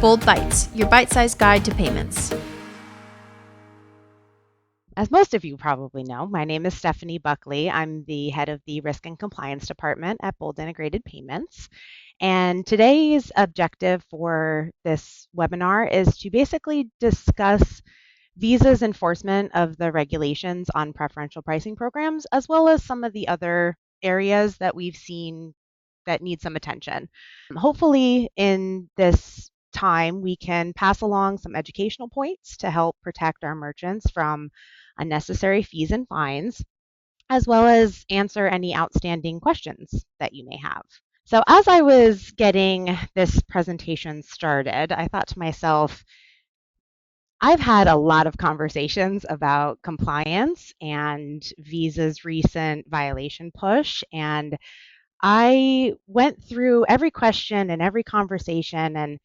Bold Bytes, your bite-sized guide to payments. As most of you probably know, my name is Stephanie Buckley. I'm the head of the Risk and Compliance Department at Bold Integrated Payments. And today's objective for this webinar is to basically discuss Visa's enforcement of the regulations on preferential pricing programs, as well as some of the other areas that we've seen that need some attention. Hopefully, in this time, we can pass along some educational points to help protect our merchants from unnecessary fees and fines, as well as answer any outstanding questions that you may have. So as I was getting this presentation started, I thought to myself, I've had a lot of conversations about compliance and Visa's recent violation push, and I went through every question and every conversation, and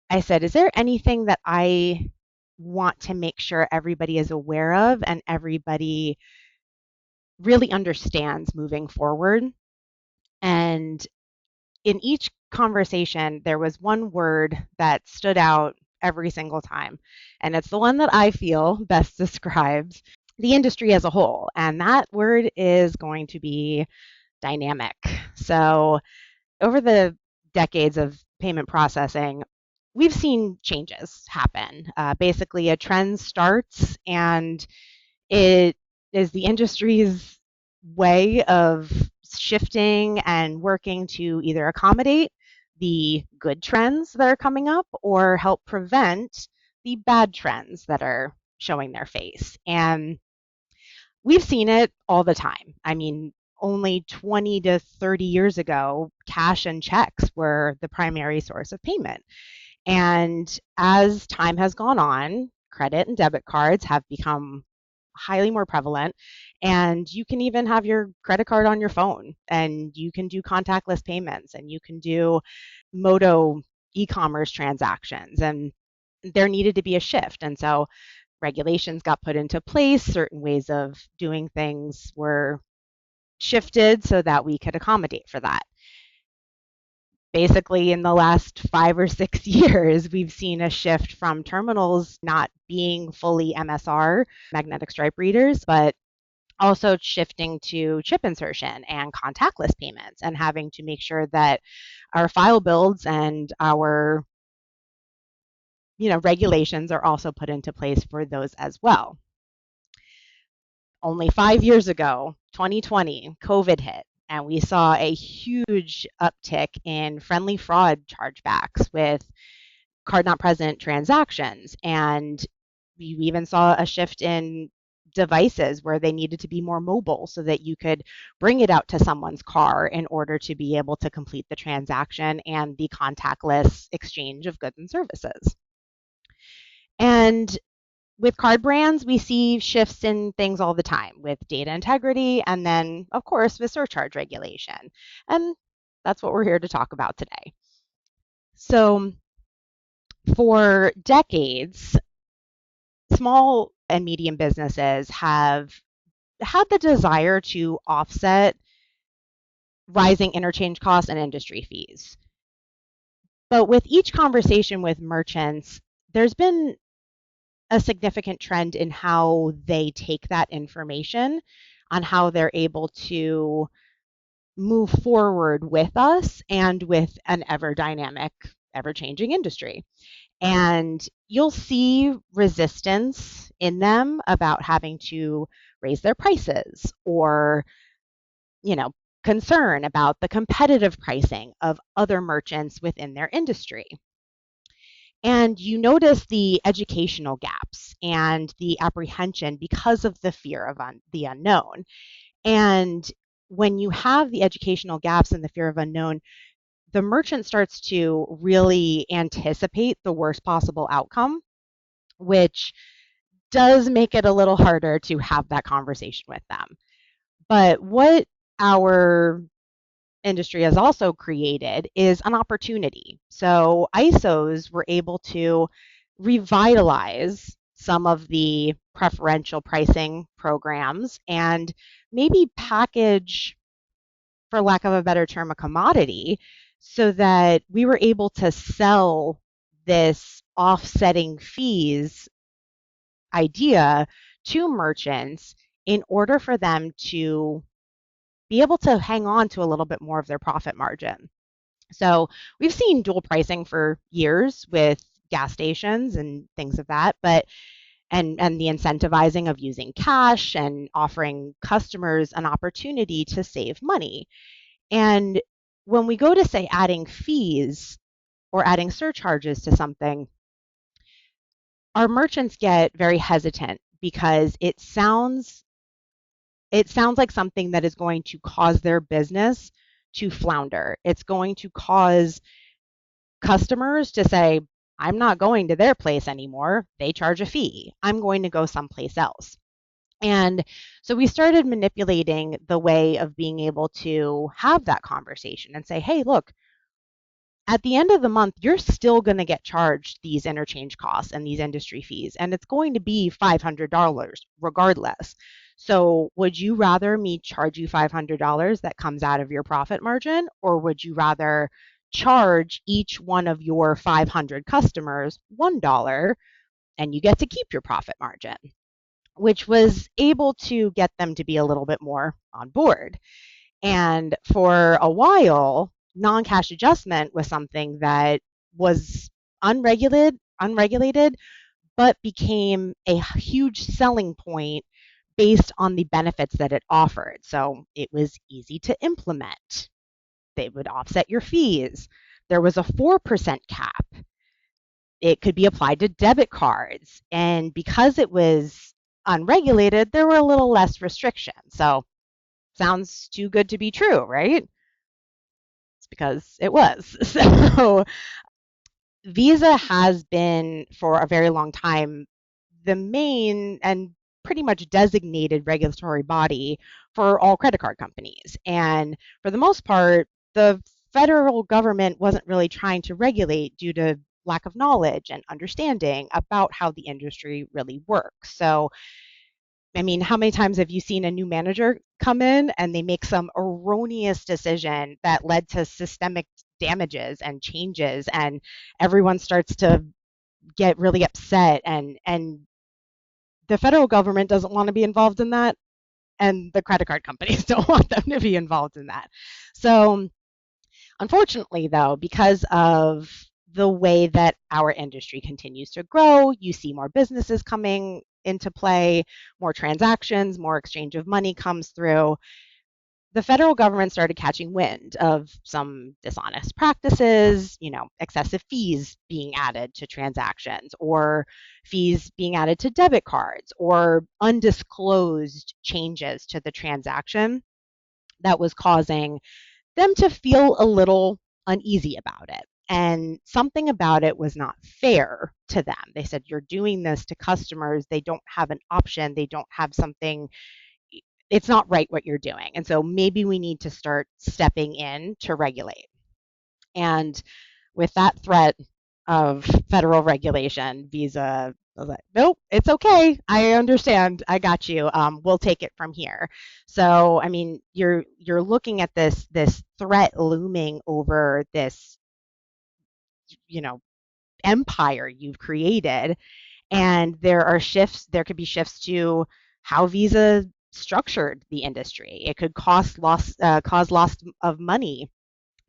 I said, is there anything that I want to make sure everybody is aware of and everybody really understands moving forward? And in each conversation, there was one word that stood out every single time. And it's the one that I feel best describes the industry as a whole. And that word is going to be dynamic. So over the decades of payment processing, we've seen changes happen. Basically, a trend starts and it is the industry's way of shifting and working to either accommodate the good trends that are coming up or help prevent the bad trends that are showing their face. And we've seen it all the time. I mean, only 20 to 30 years ago, cash and checks were the primary source of payment. And as time has gone on, credit and debit cards have become highly more prevalent. And you can even have your credit card on your phone, and you can do contactless payments, and you can do Moto e-commerce transactions. And there needed to be a shift. And so regulations got put into place, certain ways of doing things were shifted so that we could accommodate for that. Basically, in the last 5 or 6 years, we've seen a shift from terminals not being fully MSR, magnetic stripe readers, but also shifting to chip insertion and contactless payments and having to make sure that our file builds and our regulations are also put into place for those as well. Only 5 years ago, 2020, COVID hit, and we saw a huge uptick in friendly fraud chargebacks with card not present transactions. And we even saw a shift in devices where they needed to be more mobile so that you could bring it out to someone's car in order to be able to complete the transaction and the contactless exchange of goods and services. And with card brands, we see shifts in things all the time with data integrity and then, of course, with surcharge regulation. And that's what we're here to talk about today. So for decades, small and medium businesses have had the desire to offset rising interchange costs and industry fees. But with each conversation with merchants, there's been a significant trend in how they take that information, on how they're able to move forward with us and with an ever dynamic, ever changing industry. And you'll see resistance in them about having to raise their prices or, concern about the competitive pricing of other merchants within their industry. And you notice the educational gaps and the apprehension because of the fear of the unknown. And when you have the educational gaps and the fear of unknown, the merchant starts to really anticipate the worst possible outcome, which does make it a little harder to have that conversation with them. But what our industry has also created is an opportunity. So ISOs were able to revitalize some of the preferential pricing programs and maybe package, for lack of a better term, a commodity so that we were able to sell this offsetting fees idea to merchants in order for them to be able to hang on to a little bit more of their profit margin. So we've seen dual pricing for years with gas stations and things of that, but and the incentivizing of using cash and offering customers an opportunity to save money. And when we go to say adding fees or adding surcharges to something, our merchants get very hesitant because it sounds like something that is going to cause their business to flounder. It's going to cause customers to say, I'm not going to their place anymore. They charge a fee. I'm going to go someplace else. And so we started manipulating the way of being able to have that conversation and say, hey, look, at the end of the month, you're still going to get charged these interchange costs and these industry fees, and it's going to be $500 regardless. So, would you rather me charge you $500 that comes out of your profit margin, or would you rather charge each one of your 500 customers $1 and you get to keep your profit margin? Which was able to get them to be a little bit more on board. And for a while, non-cash adjustment was something that was unregulated, but became a huge selling point based on the benefits that it offered. So it was easy to implement. They would offset your fees. There was a 4% cap. It could be applied to debit cards. And because it was unregulated, there were a little less restrictions. So sounds too good to be true, right? It's because it was. So Visa has been for a very long time the main and pretty much designated regulatory body for all credit card companies. And for the most part, the federal government wasn't really trying to regulate due to lack of knowledge and understanding about how the industry really works. So I mean, how many times have you seen a new manager come in and they make some erroneous decision that led to systemic damages and changes, and everyone starts to get really upset, and the federal government doesn't want to be involved in that, and the credit card companies don't want them to be involved in that. So unfortunately, though, because of the way that our industry continues to grow, you see more businesses coming into play, more transactions, more exchange of money comes through. The federal government started catching wind of some dishonest practices, excessive fees being added to transactions, or fees being added to debit cards, or undisclosed changes to the transaction that was causing them to feel a little uneasy about it. And something about it was not fair to them. They said, you're doing this to customers. They don't have an option. They don't have something. It's not right what you're doing. And so maybe we need to start stepping in to regulate. And with that threat of federal regulation, Visa was like, nope, it's okay. I understand. I got you. We'll take it from here. So, I mean, you're looking at this threat looming over this, you know, empire you've created, and there are shifts. There could be shifts to how Visa structured the industry. It could cause loss of money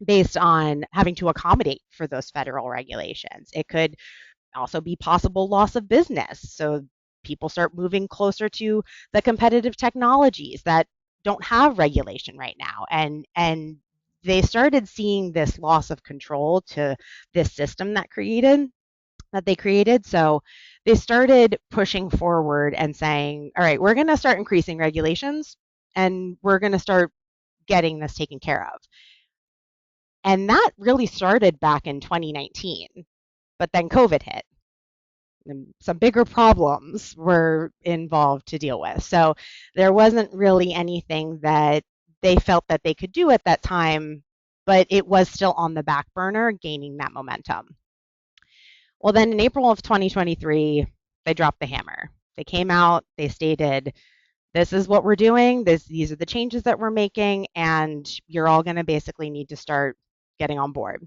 based on having to accommodate for those federal regulations. It could also be possible loss of business. So people start moving closer to the competitive technologies that don't have regulation right now. And they started seeing this loss of control to this system that they created. So they started pushing forward and saying, all right, we're going to start increasing regulations and we're going to start getting this taken care of. And that really started back in 2019, but then COVID hit and some bigger problems were involved to deal with. So there wasn't really anything that they felt that they could do at that time, but it was still on the back burner, gaining that momentum. Well, then in April of 2023, they dropped the hammer. They came out, they stated, this is what we're doing, these are the changes that we're making, and you're all going to basically need to start getting on board.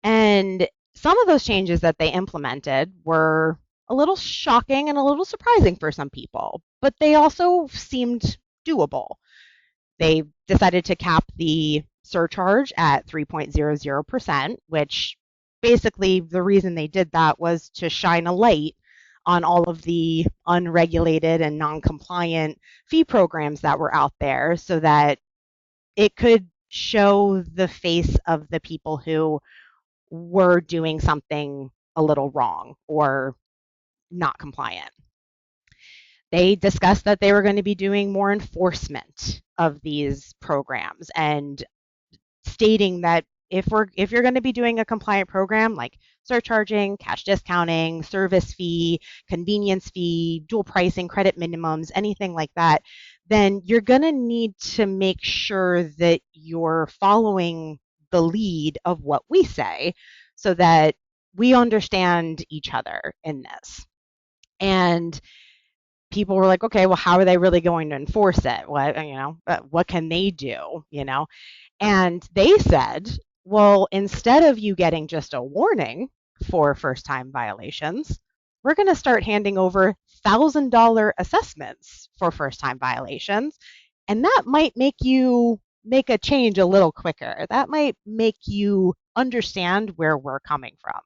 And some of those changes that they implemented were a little shocking and a little surprising for some people, but they also seemed doable. They decided to cap the surcharge at 3.00%, which basically the reason they did that was to shine a light on all of the unregulated and non-compliant fee programs that were out there so that it could show the face of the people who were doing something a little wrong or not compliant. They discussed that they were going to be doing more enforcement of these programs and stating that if you're going to be doing a compliant program like surcharging, cash discounting, service fee, convenience fee, dual pricing, credit minimums, anything like that, then you're going to need to make sure that you're following the lead of what we say so that we understand each other in this. And people were like, okay, well, how are they really going to enforce it? What can they do? And they said, well, instead of you getting just a warning for first time violations, we're going to start handing over $1,000 assessments for first time violations. And that might make you make a change a little quicker. That might make you understand where we're coming from.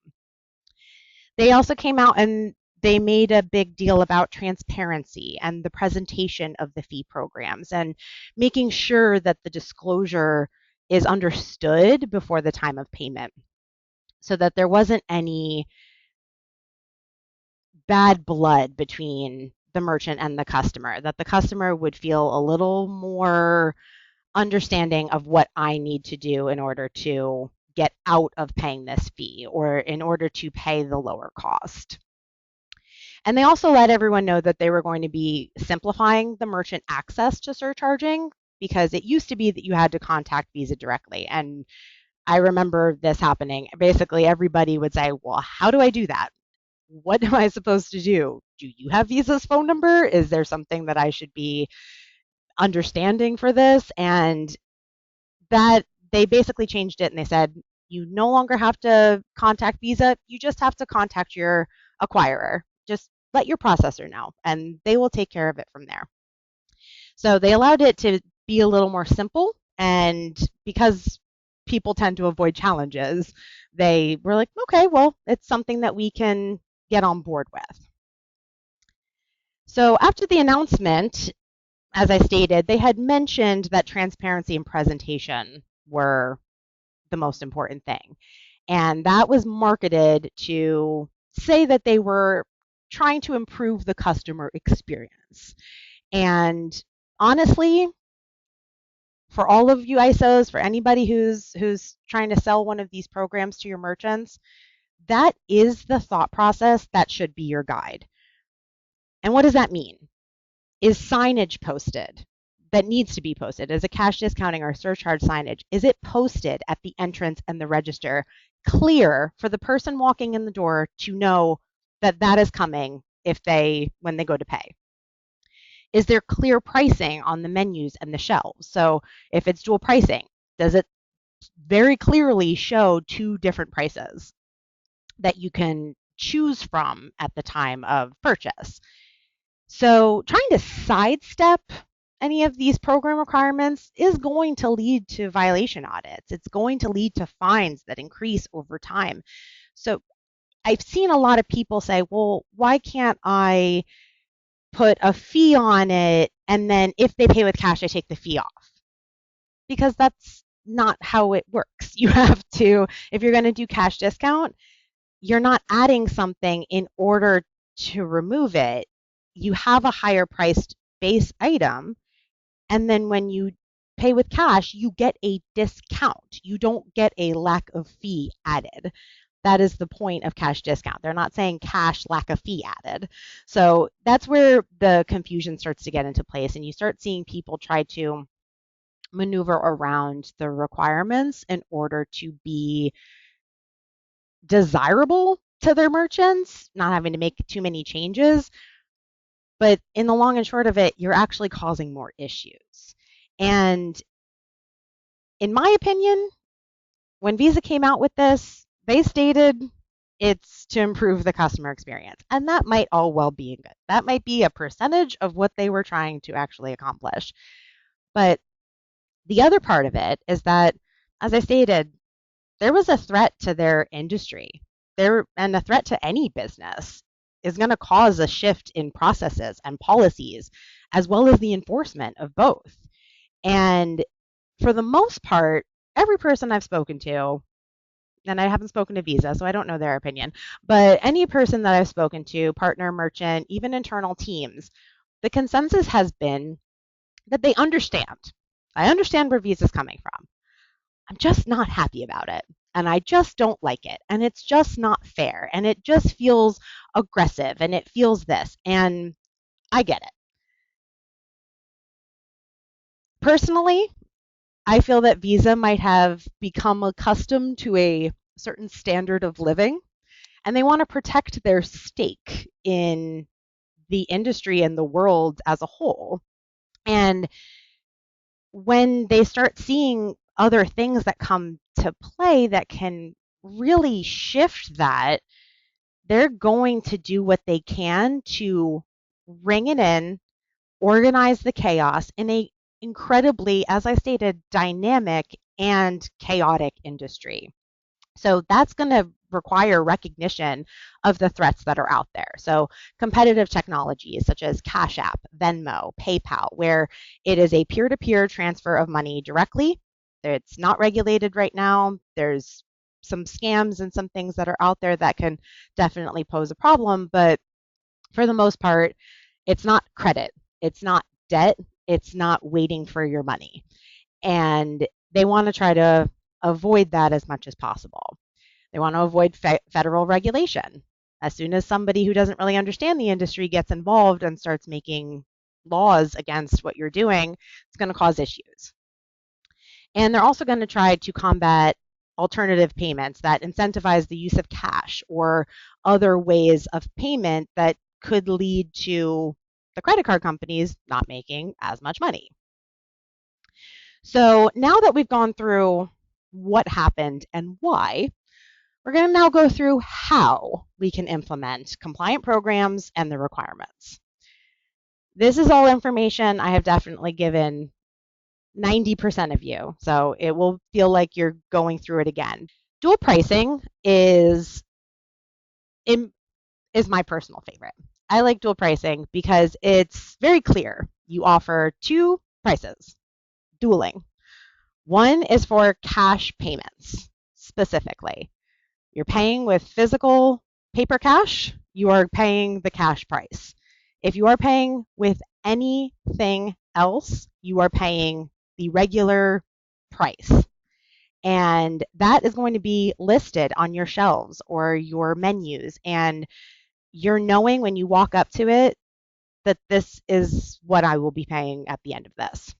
They also came out and they made a big deal about transparency and the presentation of the fee programs and making sure that the disclosure is understood before the time of payment so that there wasn't any bad blood between the merchant and the customer, that the customer would feel a little more understanding of what I need to do in order to get out of paying this fee or in order to pay the lower cost. And they also let everyone know that they were going to be simplifying the merchant access to surcharging because it used to be that you had to contact Visa directly. And I remember this happening. Basically, everybody would say, well, how do I do that? What am I supposed to do? Do you have Visa's phone number? Is there something that I should be understanding for this? And that they basically changed it and they said, you no longer have to contact Visa. You just have to contact your acquirer. Just let your processor know, and they will take care of it from there. So they allowed it to be a little more simple, and because people tend to avoid challenges, they were like, okay, well, it's something that we can get on board with. So after the announcement, as I stated, they had mentioned that transparency and presentation were the most important thing. And that was marketed to say that they were trying to improve the customer experience. And honestly, for all of you ISOs, for anybody who's trying to sell one of these programs to your merchants, that is the thought process that should be your guide. And what does that mean? Is signage posted that needs to be posted? Is a cash discounting or surcharge signage? Is it posted at the entrance and the register clear for the person walking in the door to know that that is coming when they go to pay? Is there clear pricing on the menus and the shelves? So if it's dual pricing, does it very clearly show two different prices that you can choose from at the time of purchase? So trying to sidestep any of these program requirements is going to lead to violation audits. It's going to lead to fines that increase over time. So I've seen a lot of people say, well, why can't I put a fee on it and then if they pay with cash, I take the fee off? Because that's not how it works. You have to, if you're going to do cash discount, you're not adding something in order to remove it. You have a higher priced base item, and then when you pay with cash, you get a discount. You don't get a lack of fee added. That is the point of cash discount. They're not saying cash lack of fee added. So that's where the confusion starts to get into place, and you start seeing people try to maneuver around the requirements in order to be desirable to their merchants, not having to make too many changes. But in the long and short of it, you're actually causing more issues. And in my opinion, when Visa came out with this, they stated It's to improve the customer experience. And that might all well be good. That might be a percentage of what they were trying to actually accomplish. But the other part of it is that, as I stated, there was a threat to their industry. And a threat to any business is going to cause a shift in processes and policies, as well as the enforcement of both. And for the most part, every person I've spoken to, and I haven't spoken to Visa, so I don't know their opinion, but any person that I've spoken to, partner, merchant, even internal teams, the consensus has been that they understand. I understand where Visa's coming from. I'm just not happy about it. And I just don't like it. And it's just not fair. And it just feels aggressive. And it feels this. And I get it. Personally, I feel that Visa might have become accustomed to a certain standard of living, and they want to protect their stake in the industry and the world as a whole. And when they start seeing other things that come to play that can really shift that, they're going to do what they can to ring it in, organize the chaos in a incredibly, as I stated, dynamic and chaotic industry. So that's going to require recognition of the threats that are out there. So competitive technologies such as Cash App, Venmo, PayPal, where it is a peer-to-peer transfer of money directly. It's not regulated right now. There's some scams and some things that are out there that can definitely pose a problem, but for the most part, it's not credit, it's not debt, it's not waiting for your money. And they want to try to avoid that as much as possible. They want to avoid federal regulation. As soon as somebody who doesn't really understand the industry gets involved and starts making laws against what you're doing, it's going to cause issues. And they're also going to try to combat alternative payments that incentivize the use of cash or other ways of payment that could lead to the credit card companies not making as much money. So now that we've gone through what happened and why, we're going to now go through how we can implement compliant programs and the requirements. This is all information I have definitely given 90% of you, so it will feel like you're going through it again. Dual pricing is my personal favorite. I like dual pricing because it's very clear. You offer two prices, dueling. One is for cash payments specifically. You're paying with physical paper cash, you are paying the cash price. If you are paying with anything else, you are paying the regular price. And that is going to be listed on your shelves or your menus. And you're knowing when you walk up to it that this is what I will be paying at the end of this.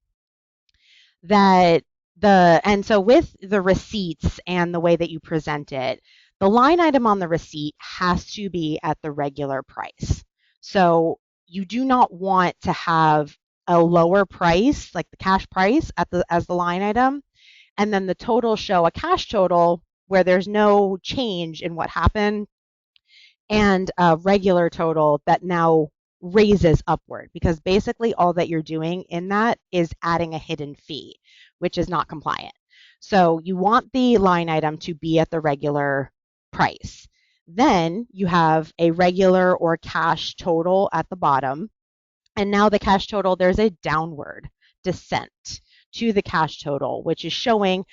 And so with the receipts and the way that you present it, the line item on the receipt has to be at the regular price. So you do not want to have a lower price, like the cash price as the line item, and then the total show a cash total where there's no change in what happened, and a regular total that now raises upward, because basically all that you're doing in that is adding a hidden fee, which is not compliant. So you want the line item to be at the regular price. Then you have a regular or cash total at the bottom. And now the cash total, there's a downward descent to the cash total, which is showing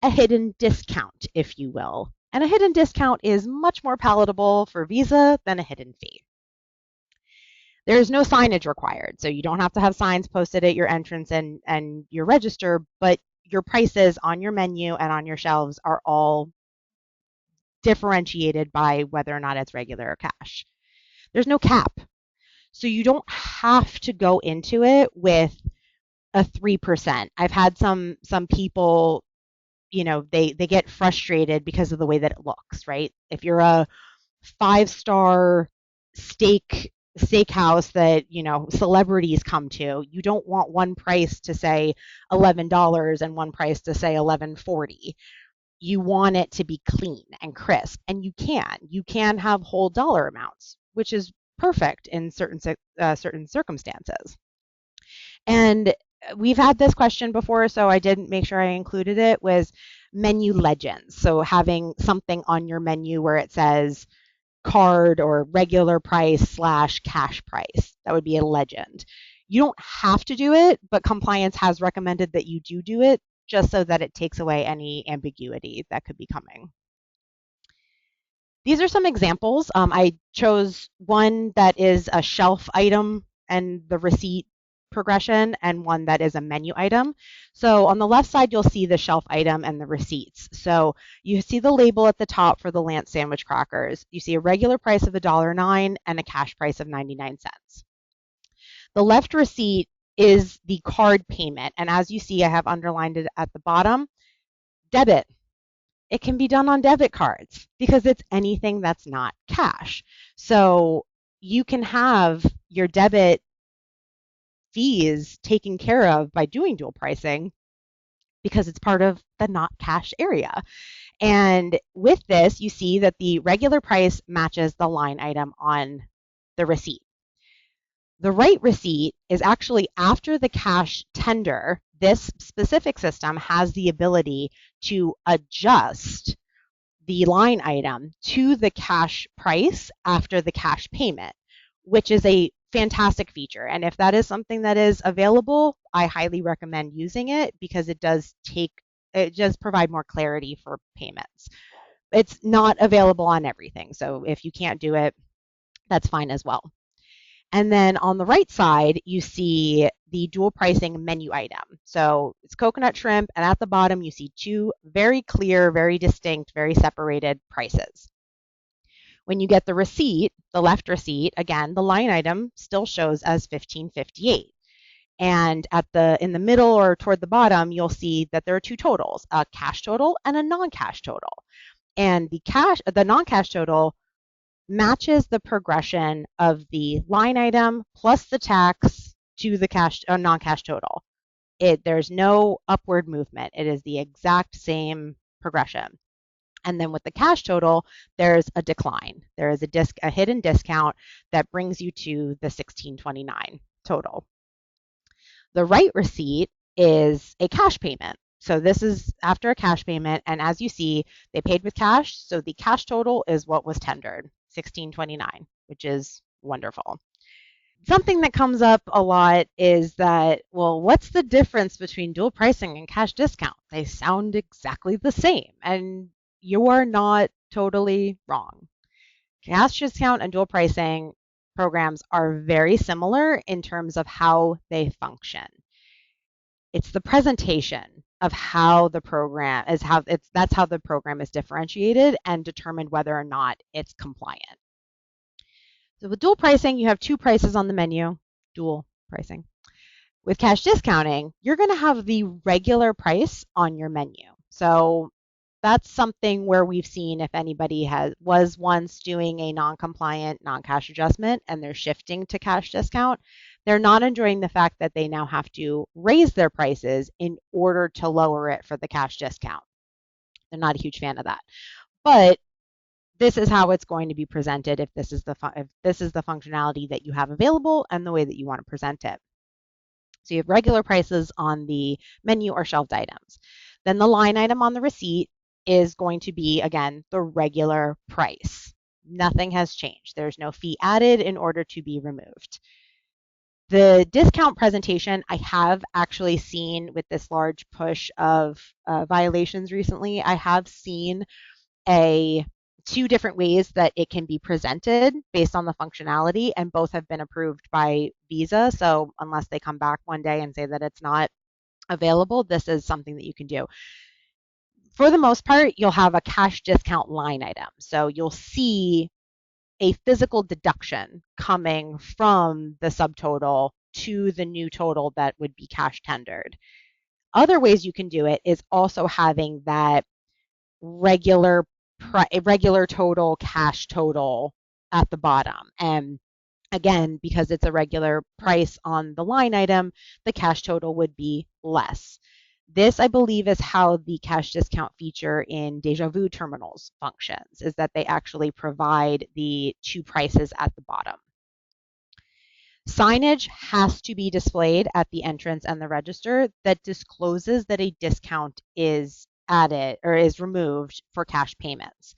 a hidden discount, if you will. And a hidden discount is much more palatable for Visa than a hidden fee. There's no signage required, so you don't have to have signs posted at your entrance and your register, but your prices on your menu and on your shelves are all differentiated by whether or not it's regular or cash. There's no cap, so you don't have to go into it with a 3%. I've had some people, they get frustrated because of the way that it looks, right? If you're a 5-star steakhouse that celebrities come to, you don't want one price to say $11 and one price to say $11.40. you want it to be clean and crisp, and you can have whole dollar amounts, which is perfect in certain circumstances. And we've had this question before, so I didn't make sure I included it, was menu legends. So having something on your menu where it says card or regular price slash cash price. That would be a legend. You don't have to do it, but compliance has recommended that you do it just so that it takes away any ambiguity that could be coming. These are some examples. I chose one that is a shelf item and the receipt progression, and one that is a menu item. So on the left side, you'll see the shelf item and the receipts. So you see the label at the top for the Lance sandwich crackers. You see a regular price of $1.09 and a cash price of 99¢. The left receipt is the card payment. And as you see, I have underlined it at the bottom, debit. It can be done on debit cards because it's anything that's not cash. So you can have your debit fees taken care of by doing dual pricing because it's part of the not cash area. And with this, you see that the regular price matches the line item on the receipt. The right receipt is actually after the cash tender. This specific system has the ability to adjust the line item to the cash price after the cash payment, which is a fantastic feature. And if that is something that is available, I highly recommend using it because it does provide more clarity for payments. It's not available on everything. So if you can't do it, that's fine as well. And then on the right side, you see the dual pricing menu item. So it's coconut shrimp, and at the bottom, you see two very clear, very distinct, very separated prices. When you get the receipt, the left receipt, again, the line item still shows as $15.58. And in the middle or toward the bottom, you'll see that there are two totals, a cash total and a non-cash total. And the non-cash total matches the progression of the line item plus the tax to the non-cash total. There's no upward movement. It is the exact same progression. And then with the cash total, there's a decline. There is a hidden discount that brings you to the $16.29 total. The right receipt is a cash payment. So this is after a cash payment, and as you see, they paid with cash, so the cash total is what was tendered, $16.29, which is wonderful. Something that comes up a lot is that, well, what's the difference between dual pricing and cash discount? They sound exactly the same, and you are not totally wrong. Cash discount and dual pricing programs are very similar in terms of how they function. It's the presentation of how the program is that's how the program is differentiated and determined whether or not it's compliant. So with dual pricing, you have two prices on the menu, dual pricing. With cash discounting, you're going to have the regular price on your menu. So that's something where we've seen if anybody was once doing a non-compliant non-cash adjustment and they're shifting to cash discount, they're not enjoying the fact that they now have to raise their prices in order to lower it for the cash discount. They're not a huge fan of that. But this is how it's going to be presented if this is the functionality that you have available and the way that you want to present it. So you have regular prices on the menu or shelved items. Then the line item on the receipt is going to be, again, the regular price. Nothing has changed. There's no fee added in order to be removed. The discount presentation I have actually seen with this large push of violations recently. I have seen two different ways that it can be presented based on the functionality, and both have been approved by Visa. So unless they come back one day and say that it's not available, this is something that you can do. For the most part, you'll have a cash discount line item. So you'll see a physical deduction coming from the subtotal to the new total that would be cash tendered. Other ways you can do it is also having that regular total, cash total at the bottom. And again, because it's a regular price on the line item, the cash total would be less. This, I believe, is how the cash discount feature in Deja Vu terminals functions, is that they actually provide the two prices at the bottom. Signage has to be displayed at the entrance and the register that discloses that a discount is added or is removed for cash payments.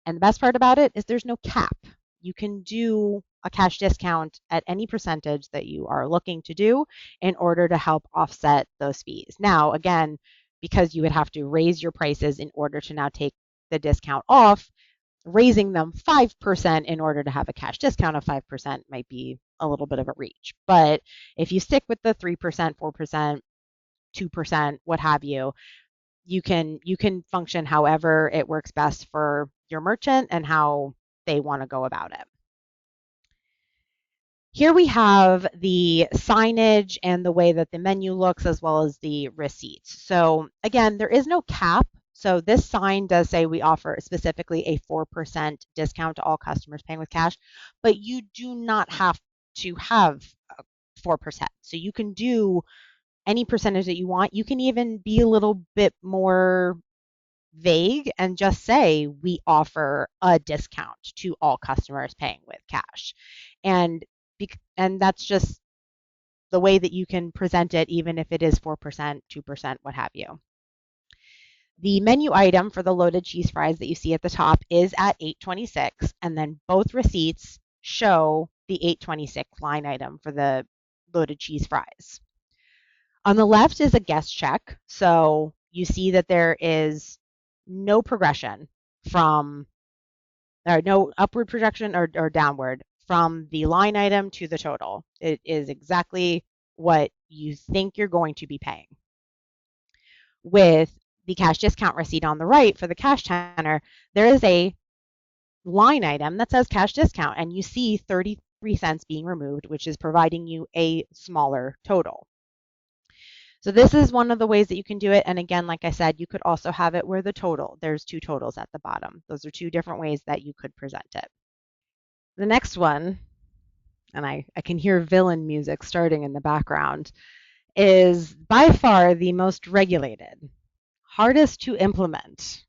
And the best part about it is there's no cap. You can do a cash discount at any percentage that you are looking to do in order to help offset those fees. Now, again, because you would have to raise your prices in order to now take the discount off, raising them 5% in order to have a cash discount of 5% might be a little bit of a reach. But if you stick with the 3%, 4%, 2%, what have you, you can function however it works best for your merchant and how they want to go about it. Here we have the signage and the way that the menu looks as well as the receipts. So again, there is no cap. So this sign does say we offer specifically a 4% discount to all customers paying with cash, but you do not have to have 4%. So you can do any percentage that you want. You can even be a little bit more vague and just say we offer a discount to all customers paying with cash. And that's just the way that you can present it, even if it is 4%, 2%, what have you. The menu item for the loaded cheese fries that you see at the top is at $8.26, and then both receipts show the $8.26 line item for the loaded cheese fries. On the left is a guest check, so you see that there is no progression from, or no upward projection or downward from the line item to the total. It is exactly what you think you're going to be paying. With the cash discount receipt on the right for the cash tender, there is a line item that says cash discount, and you see 33 cents being removed, which is providing you a smaller total. So this is one of the ways that you can do it. And again, like I said, you could also have it where there's two totals at the bottom. Those are two different ways that you could present it. The next one, and I can hear villain music starting in the background, is by far the most regulated, hardest to implement,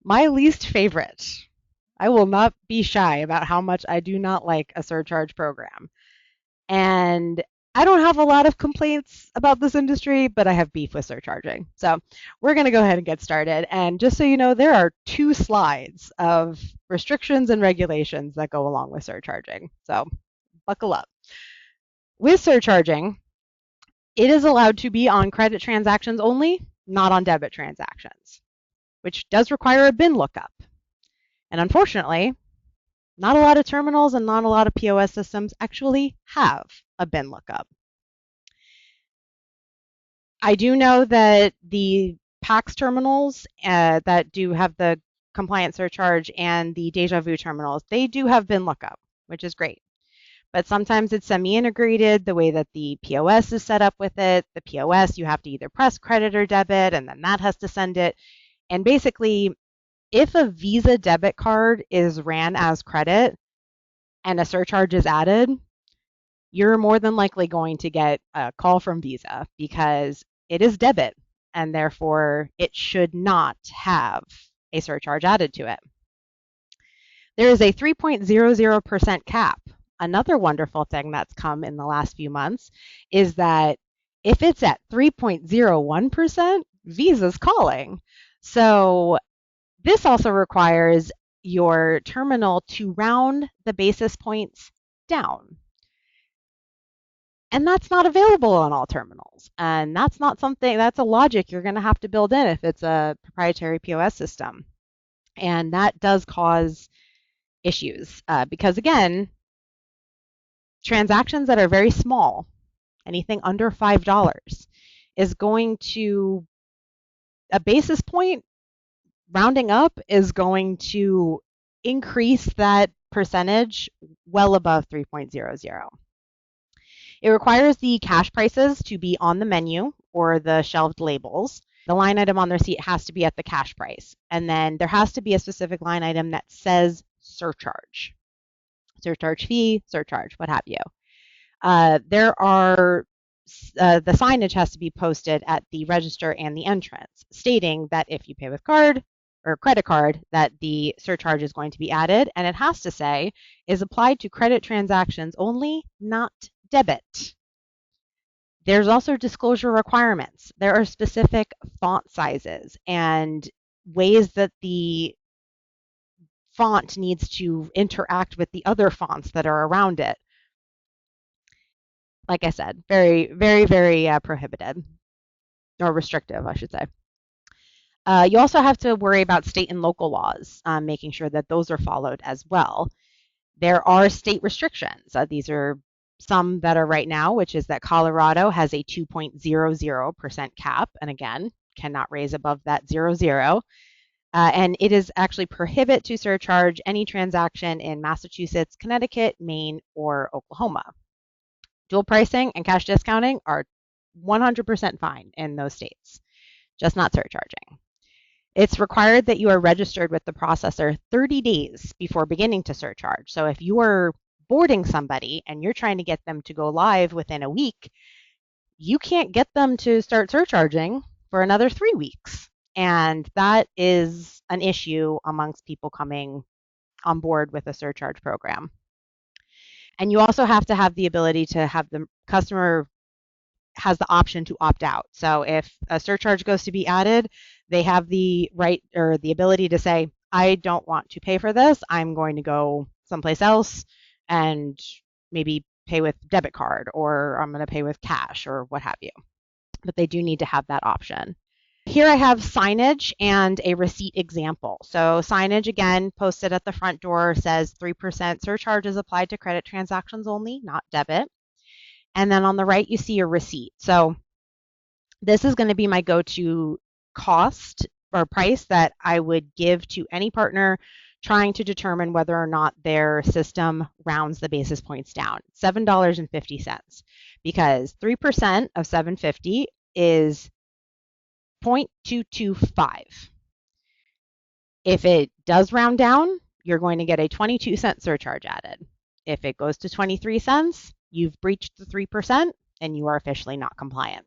my least favorite. I will not be shy about how much I do not like a surcharge program. And I don't have a lot of complaints about this industry, but I have beef with surcharging. So we're going to go ahead and get started. And just so you know, there are 2 slides of restrictions and regulations that go along with surcharging. So buckle up. With surcharging, it is allowed to be on credit transactions only, not on debit transactions, which does require a bin lookup. And unfortunately, not a lot of terminals and not a lot of POS systems actually have a bin lookup. I do know that the PAX terminals that do have the compliant surcharge and the Deja Vu terminals, they do have bin lookup, which is great. But sometimes it's semi-integrated the way that the POS is set up with it. The POS, you have to either press credit or debit, and then that has to send it. And basically, if a Visa debit card is ran as credit and a surcharge is added, you're more than likely going to get a call from Visa because it is debit and therefore it should not have a surcharge added to it. There is a 3.00% cap. Another wonderful thing that's come in the last few months is that if it's at 3.01%, Visa's calling. So this also requires your terminal to round the basis points down. And that's not available on all terminals. And that's not something, that's a logic you're going to have to build in if it's a proprietary POS system. And that does cause issues because, again, transactions that are very small, anything under $5, is going to, a basis point rounding up is going to increase that percentage well above 3.00. It requires the cash prices to be on the menu or the shelved labels. The line item on the receipt has to be at the cash price. And then there has to be a specific line item that says surcharge. Surcharge fee, surcharge, what have you. There are the signage has to be posted at the register and the entrance, stating that if you pay with card or credit card, that the surcharge is going to be added, and it has to say is applied to credit transactions only, not debit. There's also disclosure requirements. There are specific font sizes and ways that the font needs to interact with the other fonts that are around it. Like I said, very, very, very prohibited or restrictive, I should say. You also have to worry about state and local laws, making sure that those are followed as well. There are state restrictions. These are some that are right now, which is that Colorado has a 2.00% cap, and again, cannot raise above that 0.00. And it is actually prohibit to surcharge any transaction in Massachusetts, Connecticut, Maine, or Oklahoma. Dual pricing and cash discounting are 100% fine in those states, just not surcharging. It's required that you are registered with the processor 30 days before beginning to surcharge. So if you are boarding somebody and you're trying to get them to go live within a week, you can't get them to start surcharging for another 3 weeks. And that is an issue amongst people coming on board with a surcharge program. And you also have to have the ability to have the customer has the option to opt out. So if a surcharge goes to be added, they have the right or the ability to say, I don't want to pay for this. I'm going to go someplace else and maybe pay with debit card, or I'm going to pay with cash or what have you. But they do need to have that option. Here I have signage and a receipt example. So signage, again, posted at the front door says 3% surcharge is applied to credit transactions only, not debit. And then on the right, you see a receipt. So this is going to be my go-to cost or price that I would give to any partner trying to determine whether or not their system rounds the basis points down. $7.50, because 3% of 750 is 0.225. If it does round down, you're going to get a 22-cent surcharge added. If it goes to 23 cents, you've breached the 3% and you are officially not compliant.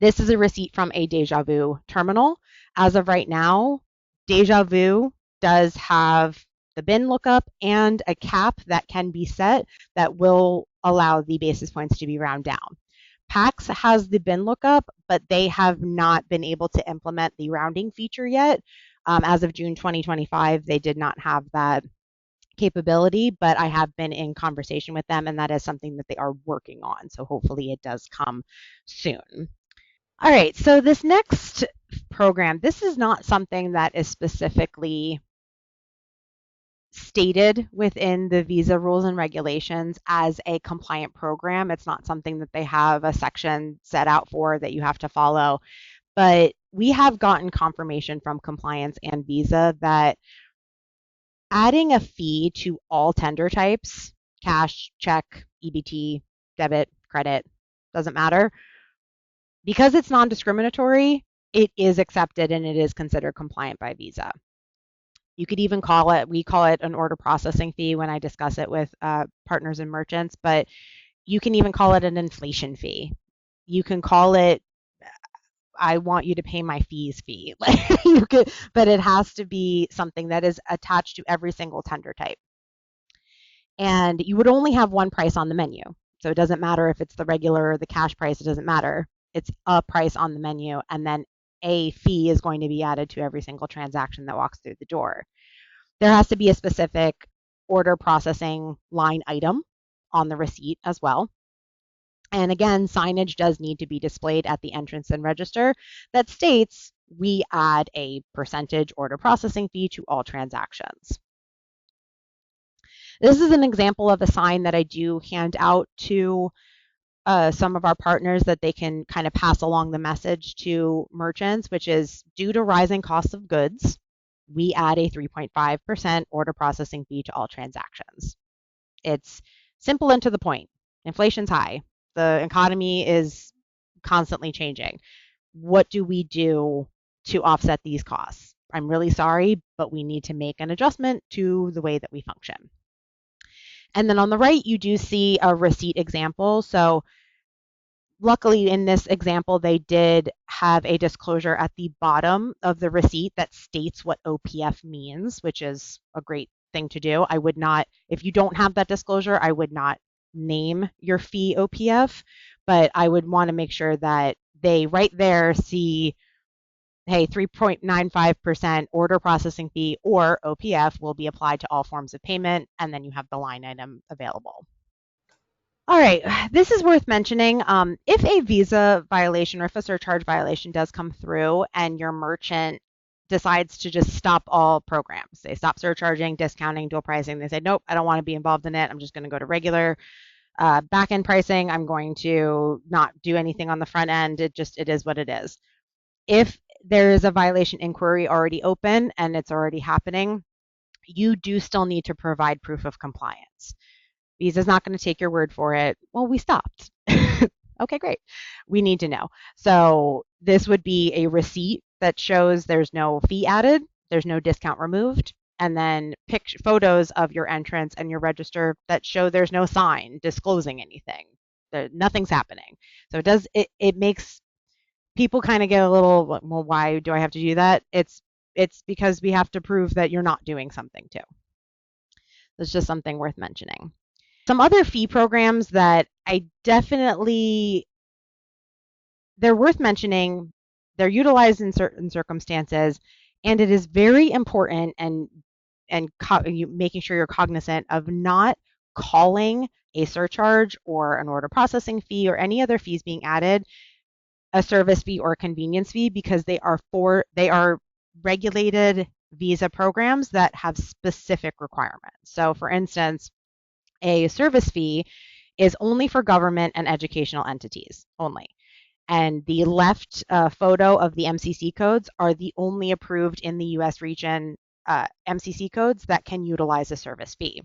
This is a receipt from a Deja Vu terminal. As of right now, Deja Vu does have the bin lookup and a cap that can be set that will allow the basis points to be round down. PAX has the bin lookup, but they have not been able to implement the rounding feature yet. As of June 2025, they did not have that capability, but I have been in conversation with them, and that is something that they are working on. So hopefully it does come soon. All right, so this next program, this is not something that is specifically stated within the visa rules and regulations as a compliant program. It's not something that they have a section set out for that you have to follow, but we have gotten confirmation from compliance and visa that adding a fee to all tender types, cash, check, EBT, debit, credit, doesn't matter, because it's non-discriminatory, it is accepted and it is considered compliant by visa. You could even call it, we call it an order processing fee when I discuss it with partners and merchants, but you can even call it an inflation fee. You can call it, I want you to pay my fees fee. You could, but it has to be something that is attached to every single tender type. And you would only have one price on the menu. So it doesn't matter if it's the regular or the cash price, it doesn't matter. It's a price on the menu, and then a fee is going to be added to every single transaction that walks through the door. There has to be a specific order processing line item on the receipt as well. And again, signage does need to be displayed at the entrance and register that states we add a percentage order processing fee to all transactions. This is an example of a sign that I do hand out to some of our partners that they can kind of pass along the message to merchants, which is due to rising costs of goods, we add a 3.5% order processing fee to all transactions. It's simple and to the point. Inflation's high. The economy is constantly changing. What do we do to offset these costs? I'm really sorry, but we need to make an adjustment to the way that we function. And then on the right, you do see a receipt example. So Luckily, in this example, they did have a disclosure at the bottom of the receipt that states what OPF means, which is a great thing to do. I would not, if you don't have that disclosure, I would not name your fee OPF, but I would want to make sure that they right there see, hey, 3.95% order processing fee or OPF will be applied to all forms of payment, and then you have the line item available. All right, this is worth mentioning. If a visa violation or if a surcharge violation does come through and your merchant decides to just stop all programs, they stop surcharging, discounting, dual pricing, they say, nope, I don't want to be involved in it. I'm just going to go to regular back-end pricing. I'm going to not do anything on the front end. It is what it is. If there is a violation inquiry already open and it's already happening, you do still need to provide proof of compliance. Visa's not going to take your word for it. Well, we stopped. Okay, great. We need to know. So this would be a receipt that shows there's no fee added, there's no discount removed, and then photos of your entrance and your register that show there's no sign disclosing anything. Nothing's happening. So it makes people kind of get a little, well, why do I have to do that? It's because we have to prove that you're not doing something too. That's just something worth mentioning. Some other fee programs that they're worth mentioning. They're utilized in certain circumstances, and it is very important and making sure you're cognizant of not calling a surcharge or an order processing fee or any other fees being added a service fee or a convenience fee, because they are regulated visa programs that have specific requirements. So for instance, a service fee is only for government and educational entities only. And the left photo of the MCC codes are the only approved in the US region MCC codes that can utilize a service fee.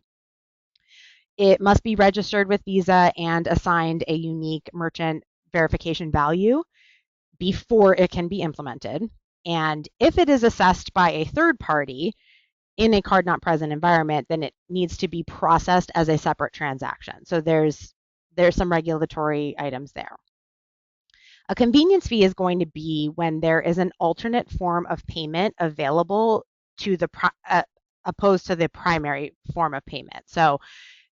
It must be registered with Visa and assigned a unique merchant verification value before it can be implemented. And if it is assessed by a third party in a card not present environment, then it needs to be processed as a separate transaction. So there's some regulatory items there. A convenience fee is going to be when there is an alternate form of payment available to opposed to the primary form of payment. So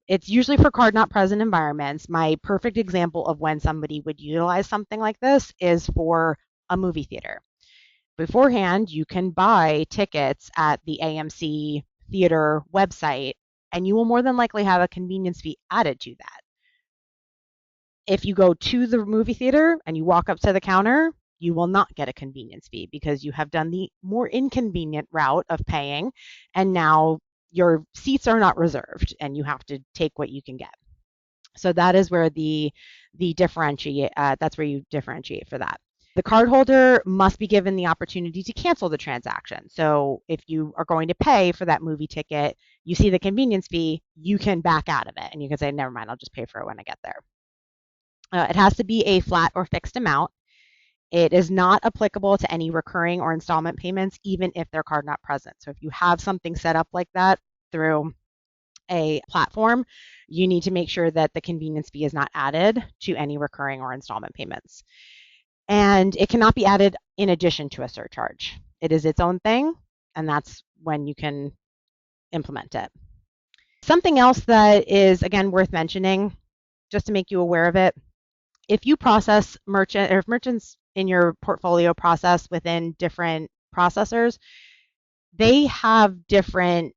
it's usually for card not present environments. My perfect example of when somebody would utilize something like this is for a movie theater. Beforehand, you can buy tickets at the AMC theater website, and you will more than likely have a convenience fee added to that. If you go to the movie theater and you walk up to the counter, you will not get a convenience fee because you have done the more inconvenient route of paying, and now your seats are not reserved and you have to take what you can get. So that is where that's where you differentiate for that. The cardholder must be given the opportunity to cancel the transaction. So if you are going to pay for that movie ticket, you see the convenience fee, you can back out of it and you can say, never mind, I'll just pay for it when I get there. It has to be a flat or fixed amount. It is not applicable to any recurring or installment payments, even if they're card not present. So if you have something set up like that through a platform, you need to make sure that the convenience fee is not added to any recurring or installment payments. And it cannot be added in addition to a surcharge. It is its own thing, and that's when you can implement it. Something else that is, again, worth mentioning, just to make you aware of it, if you process if merchants in your portfolio process within different processors, they have different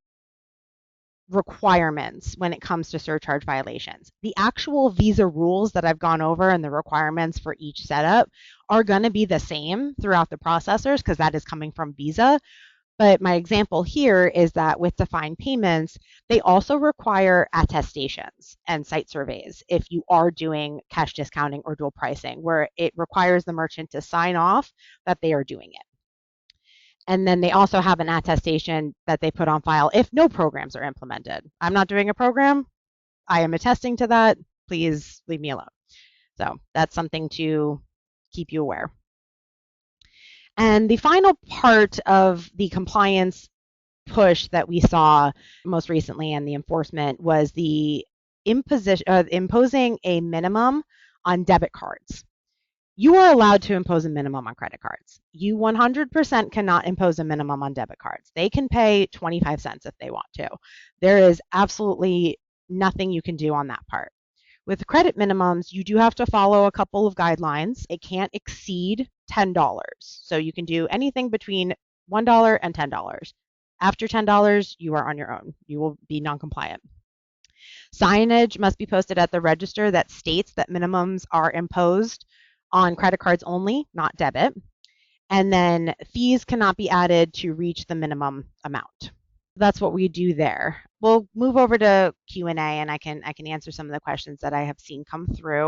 requirements when it comes to surcharge violations. The actual Visa rules that I've gone over and the requirements for each setup are going to be the same throughout the processors because that is coming from Visa. But my example here is that with defined payments, they also require attestations and site surveys if you are doing cash discounting or dual pricing, where it requires the merchant to sign off that they are doing it. And then they also have an attestation that they put on file if no programs are implemented. I'm not doing a program. I am attesting to that. Please leave me alone. So that's something to keep you aware. And the final part of the compliance push that we saw most recently and the enforcement was the imposing a minimum on debit cards. You are allowed to impose a minimum on credit cards. You 100% cannot impose a minimum on debit cards. They can pay 25 cents if they want to. There is absolutely nothing you can do on that part. With credit minimums, you do have to follow a couple of guidelines. It can't exceed $10. So you can do anything between $1 and $10. After $10, you are on your own. You will be non-compliant. Signage must be posted at the register that states that minimums are imposed on credit cards only, not debit. And then fees cannot be added to reach the minimum amount. That's what we do there. We'll move over to Q&A and I can answer some of the questions that I have seen come through.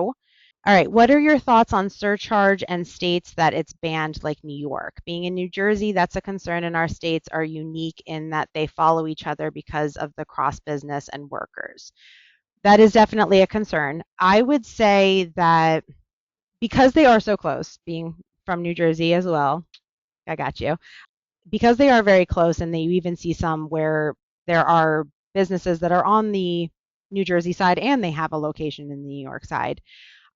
All right, what are your thoughts on surcharge and states that it's banned like New York? Being in New Jersey, that's a concern, and our states are unique in that they follow each other because of the cross business and workers. That is definitely a concern. I would say that because they are so close, being from New Jersey as well, I got you, because they are very close, and you even see some where there are businesses that are on the New Jersey side and they have a location in the New York side.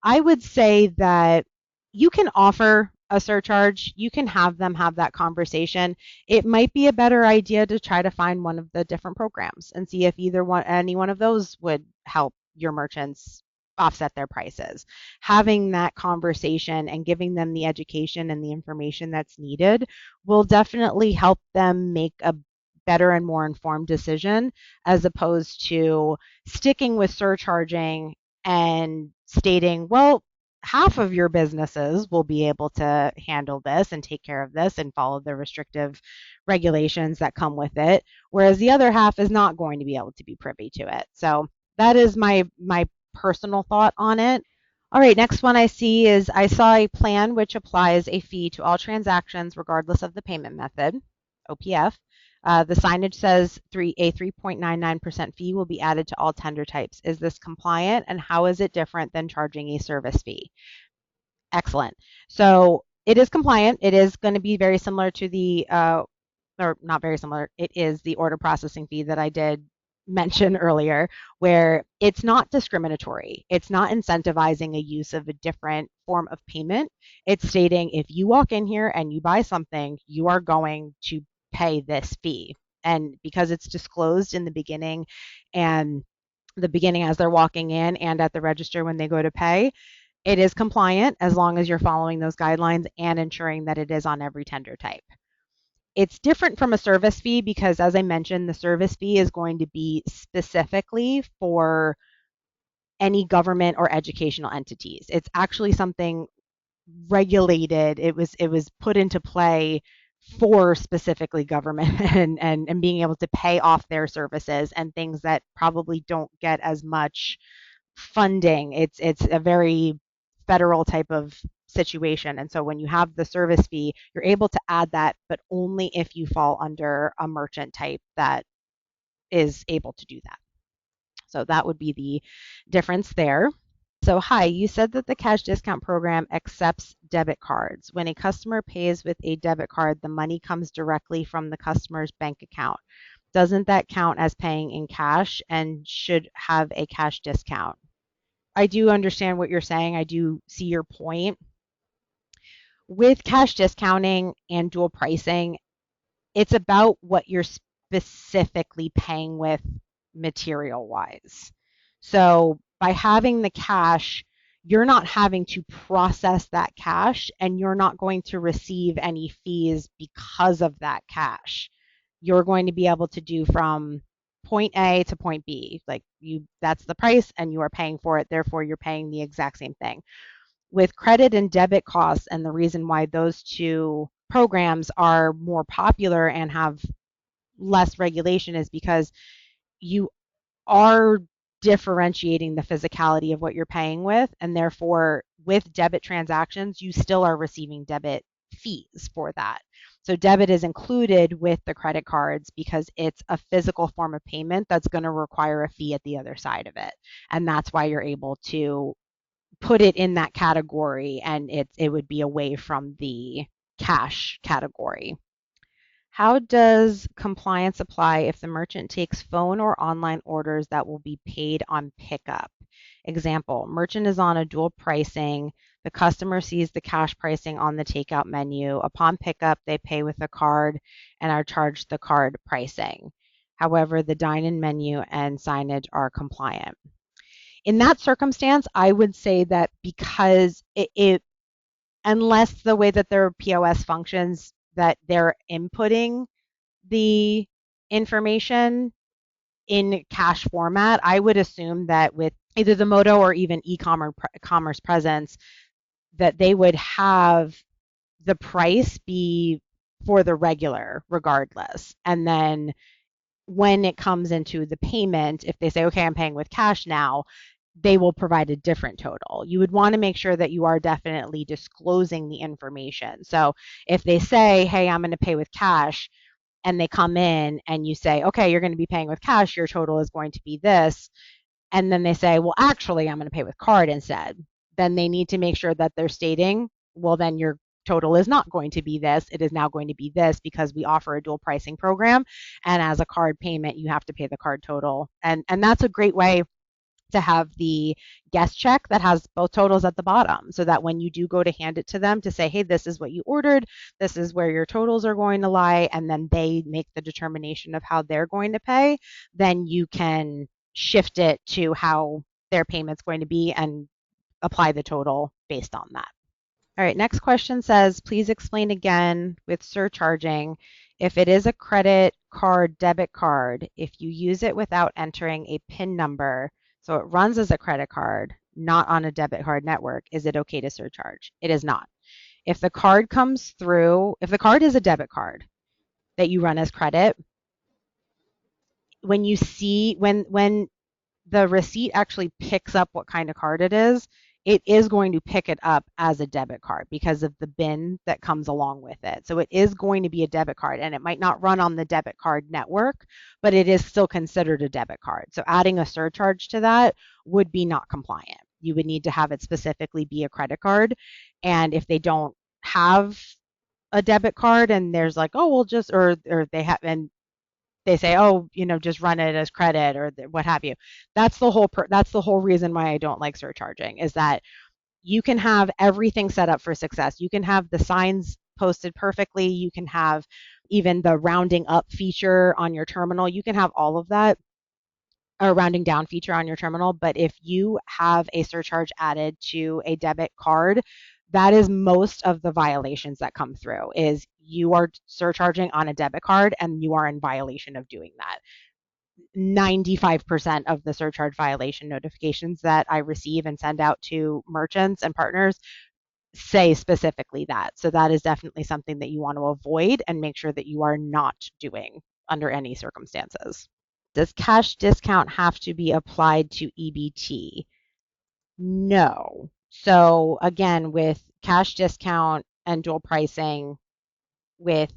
I would say that you can offer a surcharge. You can have them have that conversation. It might be a better idea to try to find one of the different programs and see if any one of those would help your merchants offset their prices. Having that conversation and giving them the education and the information that's needed will definitely help them make a better and more informed decision as opposed to sticking with surcharging and stating, well, half of your businesses will be able to handle this and take care of this and follow the restrictive regulations that come with it, whereas the other half is not going to be able to be privy to it. So that is my personal thought on it. All right, next one I see is I saw a plan which applies a fee to all transactions regardless of the payment method, OPF. The signage says a 3.99% fee will be added to all tender types. Is this compliant, and how is it different than charging a service fee? Excellent. So it is compliant. It is going to be very similar to the, or not very similar, it is the order processing fee that I did mention earlier, where it's not discriminatory. It's not incentivizing a use of a different form of payment. It's stating if you walk in here and you buy something, you are going to pay this fee. And because it's disclosed in the beginning and the beginning as they're walking in and at the register when they go to pay, it is compliant as long as you're following those guidelines and ensuring that it is on every tender type. It's different from a service fee because, as I mentioned, the service fee is going to be specifically for any government or educational entities. It's actually something regulated. It was put into play for specifically government and being able to pay off their services and things that probably don't get as much funding. It's a very federal type of situation. And so when you have the service fee, you're able to add that, but only if you fall under a merchant type that is able to do that. So that would be the difference there. So, hi, you said that the cash discount program accepts debit cards. When a customer pays with a debit card, the money comes directly from the customer's bank account. Doesn't that count as paying in cash and should have a cash discount? I do understand what you're saying. I do see your point. With cash discounting and dual pricing, it's about what you're specifically paying with material wise. So by having the cash, you're not having to process that cash and you're not going to receive any fees because of that cash. You're going to be able to do from point A to point B. Like that's the price and you are paying for it. Therefore, you're paying the exact same thing. With credit and debit costs, and the reason why those two programs are more popular and have less regulation is because you are differentiating the physicality of what you're paying with, and therefore with debit transactions, you still are receiving debit fees for that. So debit is included with the credit cards because it's a physical form of payment that's going to require a fee at the other side of it. And that's why you're able to put it in that category and it would be away from the cash category. How does compliance apply if the merchant takes phone or online orders that will be paid on pickup? Example, merchant is on a dual pricing. The customer sees the cash pricing on the takeout menu. Upon pickup, they pay with a card and are charged the card pricing. However, the dine-in menu and signage are compliant. In that circumstance, I would say that because unless the way that their POS functions, that they're inputting the information in cash format, I would assume that with either the Moto or even e-commerce presence, that they would have the price be for the regular regardless. And then when it comes into the payment, if they say, okay, I'm paying with cash now, they will provide a different total. You would want to make sure that you are definitely disclosing the information. So if they say, hey, I'm going to pay with cash, and they come in and you say, okay, you're going to be paying with cash, your total is going to be this. And then they say, well, actually, I'm going to pay with card instead. Then they need to make sure that they're stating, well, then your total is not going to be this. It is now going to be this because we offer a dual pricing program. And as a card payment, you have to pay the card total. And that's a great way to have the guest check that has both totals at the bottom so that when you do go to hand it to them to say, hey, this is what you ordered, this is where your totals are going to lie, and then they make the determination of how they're going to pay, then you can shift it to how their payment's going to be and apply the total based on that. All right, next question says, please explain again with surcharging. If it is a credit card, debit card, if you use it without entering a PIN number, so it runs as a credit card, not on a debit card network, is it okay to surcharge? It is not. If the card comes through, if the card is a debit card that you run as credit, when you see, when the receipt actually picks up what kind of card it is going to pick it up as a debit card because of the bin that comes along with it. So it is going to be a debit card, and it might not run on the debit card network, but it is still considered a debit card. So adding a surcharge to that would be not compliant. You would need to have it specifically be a credit card. And if they don't have a debit card and there's like, oh, we'll just, or they have, and they say, oh, just run it as credit or what have you. That's the whole reason why I don't like surcharging is that you can have everything set up for success. You can have the signs posted perfectly. You can have even the rounding up feature on your terminal. You can have all of that, or rounding down feature on your terminal. But if you have a surcharge added to a debit card, that is most of the violations that come through is you are surcharging on a debit card and you are in violation of doing that. 95% of the surcharge violation notifications that I receive and send out to merchants and partners say specifically that. So that is definitely something that you want to avoid and make sure that you are not doing under any circumstances. Does cash discount have to be applied to EBT? No. So again, with cash discount and dual pricing, with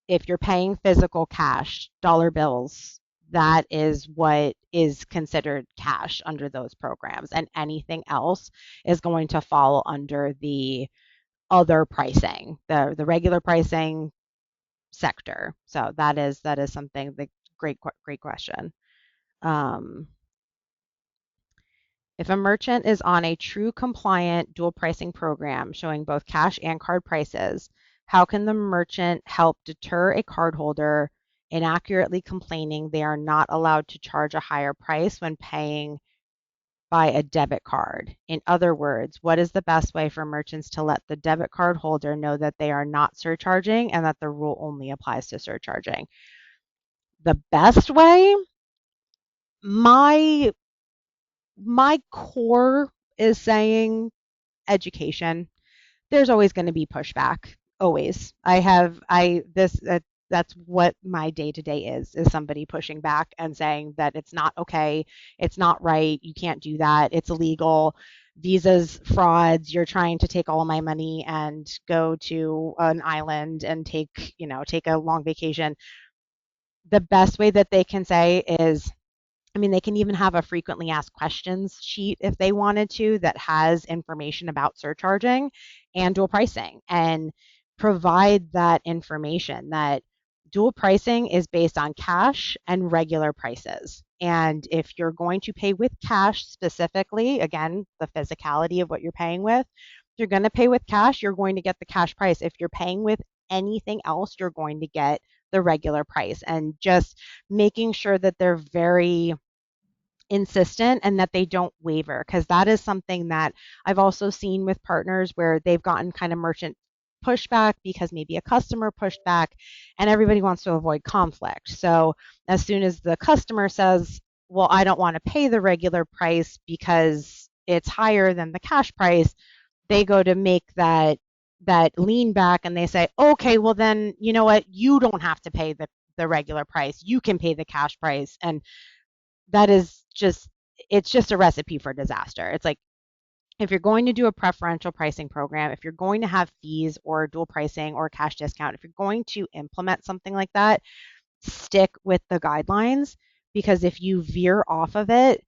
if you're paying physical cash, dollar bills, that is what is considered cash under those programs. And anything else is going to fall under the other pricing, the regular pricing sector. So that is something the great question. Um, If a merchant is on a true compliant dual pricing program showing both cash and card prices, how can the merchant help deter a cardholder inaccurately complaining they are not allowed to charge a higher price when paying by a debit card? In other words, what is the best way for merchants to let the debit card holder know that they are not surcharging and that the rule only applies to surcharging? The best way, my my core is saying education. There's always going to be pushback. Always. That's what my day to day is somebody pushing back and saying that it's not okay, it's not right, you can't do that, it's illegal, visas frauds, you're trying to take all my money and go to an island and take a long vacation. The best way that they can say is, they can even have a frequently asked questions sheet if they wanted to that has information about surcharging and dual pricing and provide that information that dual pricing is based on cash and regular prices. And if you're going to pay with cash specifically, again, the physicality of what you're paying with, you're going to pay with cash, you're going to get the cash price. If you're paying with anything else, you're going to get the regular price. And just making sure that they're very insistent and that they don't waver, because that is something that I've also seen with partners where they've gotten kind of merchant pushback because maybe a customer pushed back, and everybody wants to avoid conflict. So as soon as the customer says, well, I don't want to pay the regular price because it's higher than the cash price, they go to make that lean back and they say, okay, well then, you know what, you don't have to pay the regular price, you can pay the cash price. And that is just, it's just a recipe for disaster. It's like, if you're going to do a preferential pricing program, if you're going to have fees or dual pricing or cash discount, if you're going to implement something like that, stick with the guidelines, because if you veer off of it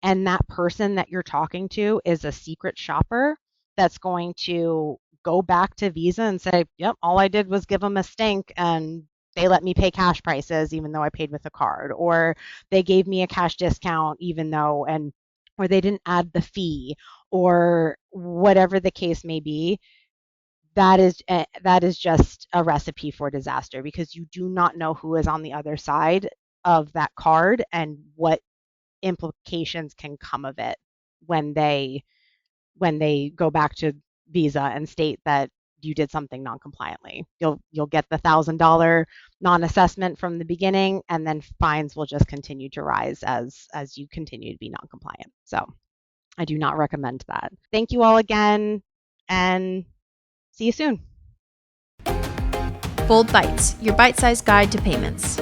and that person that you're talking to is a secret shopper that's going to go back to Visa and say, yep, all I did was give them a stink and they let me pay cash prices even though I paid with a card, or they gave me a cash discount even though, and or they didn't add the fee, or whatever the case may be, that is just a recipe for disaster, because you do not know who is on the other side of that card and what implications can come of it when they go back to Visa and state that you did something non-compliantly. You'll get the $1,000 non-assessment from the beginning, and then fines will just continue to rise as you continue to be non-compliant. So I do not recommend that. Thank you all again, and see you soon. Bold Bytes, your bite-sized guide to payments.